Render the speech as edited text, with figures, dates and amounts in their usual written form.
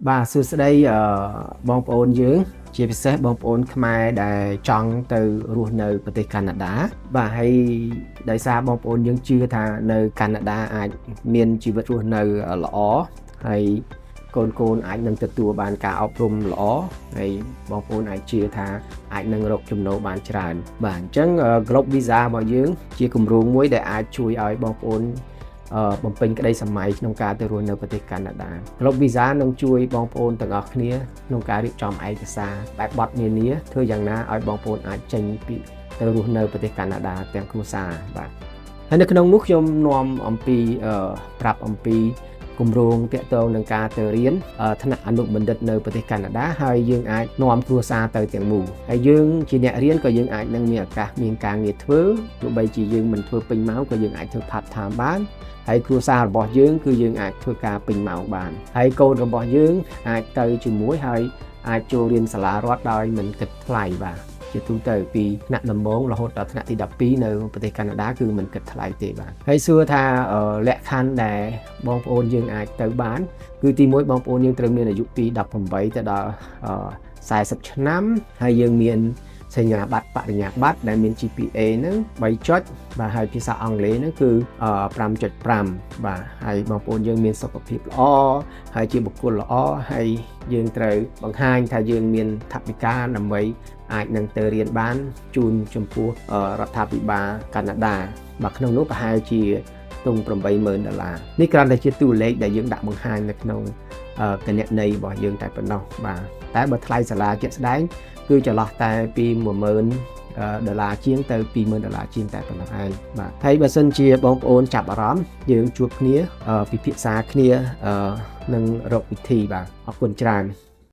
បាទសួស្តីបងប្អូនយើងជាពិសេសបងប្អូនខ្មែរដែលចង់ទៅរស់នៅប្រទេសកាណាដាបាទហើយដោយសារបងប្អូនយើងជឿថានៅកាណាដាអាចមានជីវិតរស់នៅល្អហើយកូនអាចនឹងទទួលបានការអប់រំល្អហើយបងប្អូនអាចជឿថាអាចនឹងរកចំណូលបានច្រើនបាទអញ្ចឹង Globe Visa របស់យើងជាគម្រោងមួយដែលអាចជួយឲ្យបងប្អូនបំពេញក្តីសម័យក្នុងការទៅរស់នៅប្រទេសកាណាដា Globe Visa នឹងជួយបងប្អូនទាំងអស់គ្នាក្នុងការរៀបចំឯកសារបែបបទនានាធ្វើយ៉ាងណាឲ្យបងប្អូនអាចចេញពីទៅរស់នៅប្រទេសកាណាដាទាំងគ្រួសារបាទហើយនៅក្នុងនោះខ្ញុំនាំអំពីប្រាប់អំពីគម្រោងតាក់ទងនឹងការទៅរៀនថ្នាក់អនុបណ្ឌិតនៅប្រទេសកាណាដាហើយយើងអាចនាំគ្រួសារទៅទាំងមូលហើយយើងជាអ្នករៀនក៏យើងអាចនឹងមានឱកាសមានការងារធ្វើទោះបីជាយើងមិនធ្វើពេញម៉ោងក៏យើងអាចធ្វើ part time បានហើយគ្រួសាររបស់យើងគឺយើងអាចធ្វើការពេញម៉ោងបានហើយកូនរបស់យើងអាចទៅជាមួយហើយអាចចូលរៀនសាលារដ្ឋដោយមិនគិតថ្លៃបាទជាទូទៅពីថ្នាក់ដំបូងរហូតដល់ថ្នាក់ទី12នៅប្រទេសកាណាដាគឺមិនគិតថ្លៃទេបាទហើយសួរថាលក្ខខណ្ឌដែលបងប្អូនយើងអាចទៅបានគឺទី1បងប្អូនយើងត្រូវមានអាយុពី18ទៅដល់40ឆ្នាំហើយយើងមានសញ្ញាបត្របរិញ្ញាបត្រដែលមាន GPA ហ្នឹង3ចុចបាទហើយភាសាអង់គ្លេសហ្នឹងគឺ 5.5 បាទហើយបងប្អូនយើងមានសុខភាពល្អហើយជាបុគ្គលល្អហើយយើងត្រូវបង្ហាញថាយើងមានថវិកាដើម្បីអាចនឹងទៅរៀនបានជូនចំពោះរដ្ឋាភិបាលកាណាដាបាទក្នុងនោះប្រហែលជាទង់$80,000នេះគ្រាន់តែជាតួលេខដែលយើងដាក់បង្ហាញនៅក្នុងគណនីរបស់យើងតែប៉ុណ្ណោះបាទតែបើថ្លៃសាលាជាក់ស្ដែងគឺចន្លោះតែពី$10,000ជាងទៅ$20,000ជាងតែប៉ុណ្ណោះឯងបាទហើយបើសិនជាបងប្អូនចាប់អារម្មណ៍យើងជួបគ្នាពិភាក្សាគ្នានឹងរកវិធីបាទអរគុណច្រើន